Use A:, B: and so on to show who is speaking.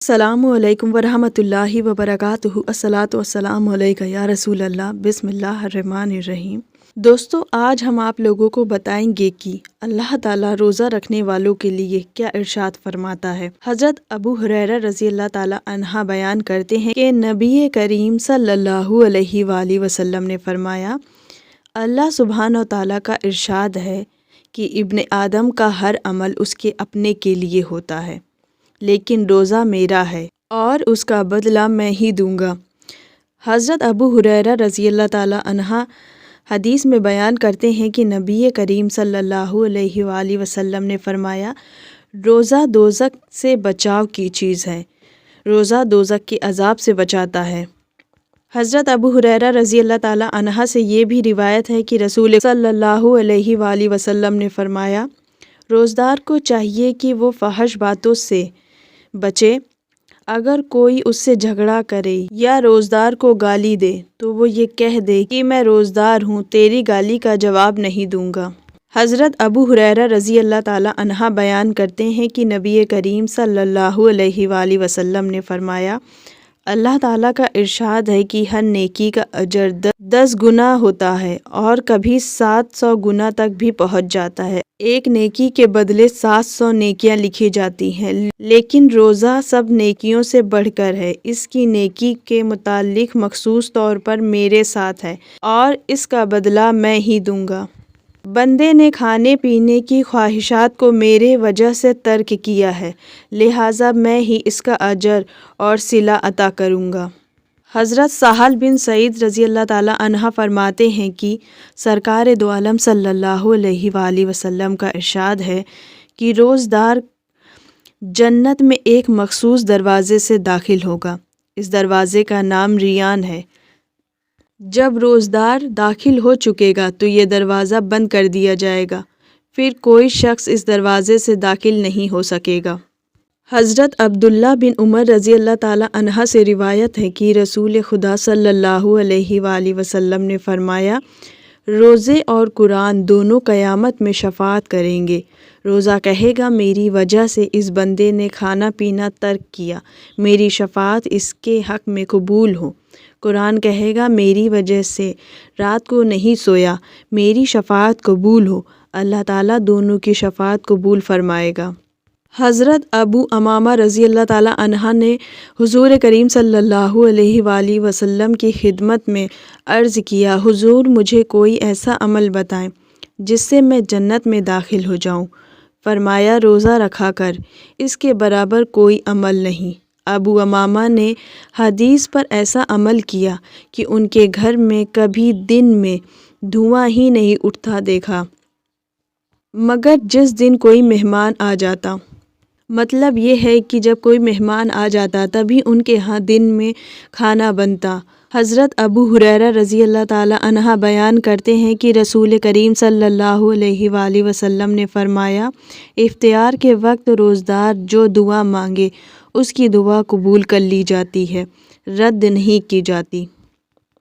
A: السلام علیکم ورحمۃ اللہ وبرکاتہ۔ الصلاۃ والسلام علیک یا رسول اللہ۔ بسم اللہ الرحمن الرحیم۔ دوستو، آج ہم آپ لوگوں کو بتائیں گے کہ اللہ تعالیٰ روزہ رکھنے والوں کے لیے کیا ارشاد فرماتا ہے۔ حضرت ابو ہریرہ رضی اللہ تعالیٰ عنہ بیان کرتے ہیں کہ نبی کریم صلی اللہ علیہ وآلہ وسلم نے فرمایا، اللہ سبحانہ و تعالیٰ کا ارشاد ہے کہ ابن آدم کا ہر عمل اس کے اپنے کے لیے ہوتا ہے، لیکن روزہ میرا ہے اور اس کا بدلہ میں ہی دوں گا۔ حضرت ابو ہریرہ رضی اللہ تعالیٰ عنہ حدیث میں بیان کرتے ہیں کہ نبی کریم صلی اللہ علیہ وآلہ وسلم نے فرمایا، روزہ دوزخ سے بچاؤ کی چیز ہے، روزہ دوزخ کے عذاب سے بچاتا ہے۔ حضرت ابو ہریرہ رضی اللہ تعالیٰ عنہ سے یہ بھی روایت ہے کہ رسول صلی اللہ علیہ وآلہ وسلم نے فرمایا، روزدار کو چاہیے کہ وہ فحش باتوں سے بچے۔ اگر کوئی اس سے جھگڑا کرے یا روزدار کو گالی دے تو وہ یہ کہہ دے کہ میں روزدار ہوں، تیری گالی کا جواب نہیں دوں گا۔ حضرت ابو ہریرہ رضی اللہ تعالیٰ عنہ بیان کرتے ہیں کہ نبی کریم صلی اللہ علیہ وآلہ وسلم نے فرمایا، اللہ تعالیٰ کا ارشاد ہے کہ ہر نیکی کا اجر 10 گنا ہوتا ہے اور کبھی 700 گنا تک بھی پہنچ جاتا ہے۔ ایک نیکی کے بدلے 700 نیکیاں لکھی جاتی ہیں، لیکن روزہ سب نیکیوں سے بڑھ کر ہے۔ اس کی نیکی کے متعلق مخصوص طور پر میرے ساتھ ہے اور اس کا بدلہ میں ہی دوں گا۔ بندے نے کھانے پینے کی خواہشات کو میرے وجہ سے ترک کیا ہے، لہٰذا میں ہی اس کا اجر اور صلہ عطا کروں گا۔ حضرت سہل بن سعید رضی اللہ تعالیٰ عنہ فرماتے ہیں کہ سرکار دو عالم صلی اللہ علیہ وآلہ وسلم کا ارشاد ہے کہ روزدار جنت میں ایک مخصوص دروازے سے داخل ہوگا، اس دروازے کا نام ریان ہے۔ جب روزدار داخل ہو چکے گا تو یہ دروازہ بند کر دیا جائے گا، پھر کوئی شخص اس دروازے سے داخل نہیں ہو سکے گا۔ حضرت عبداللہ بن عمر رضی اللہ تعالیٰ عنہ سے روایت ہے کہ رسول خدا صلی اللہ علیہ وآلہ وسلم نے فرمایا، روزے اور قرآن دونوں قیامت میں شفاعت کریں گے۔ روزہ کہے گا، میری وجہ سے اس بندے نے کھانا پینا ترک کیا، میری شفاعت اس کے حق میں قبول ہو۔ قرآن کہے گا، میری وجہ سے رات کو نہیں سویا، میری شفاعت قبول ہو۔ اللہ تعالیٰ دونوں کی شفاعت قبول فرمائے گا۔ حضرت ابو امامہ رضی اللہ تعالیٰ عنہ نے حضور کریم صلی اللہ علیہ وآلہ وسلم کی خدمت میں عرض کیا، حضور مجھے کوئی ایسا عمل بتائیں جس سے میں جنت میں داخل ہو جاؤں۔ فرمایا، روزہ رکھا کر، اس کے برابر کوئی عمل نہیں۔ ابو امامہ نے حدیث پر ایسا عمل کیا کہ ان کے گھر میں کبھی دن میں دھواں ہی نہیں اٹھتا دیکھا، مگر جس دن کوئی مہمان آ جاتا۔ مطلب یہ ہے کہ جب کوئی مہمان آ جاتا تبھی ان کے ہاں دن میں کھانا بنتا۔ حضرت ابو ہریرہ رضی اللہ تعالیٰ عنہ بیان کرتے ہیں کہ رسول کریم صلی اللہ علیہ وآلہ وسلم نے فرمایا، افطار کے وقت روزدار جو دعا مانگے اس کی دعا قبول کر لی جاتی ہے، رد نہیں کی جاتی۔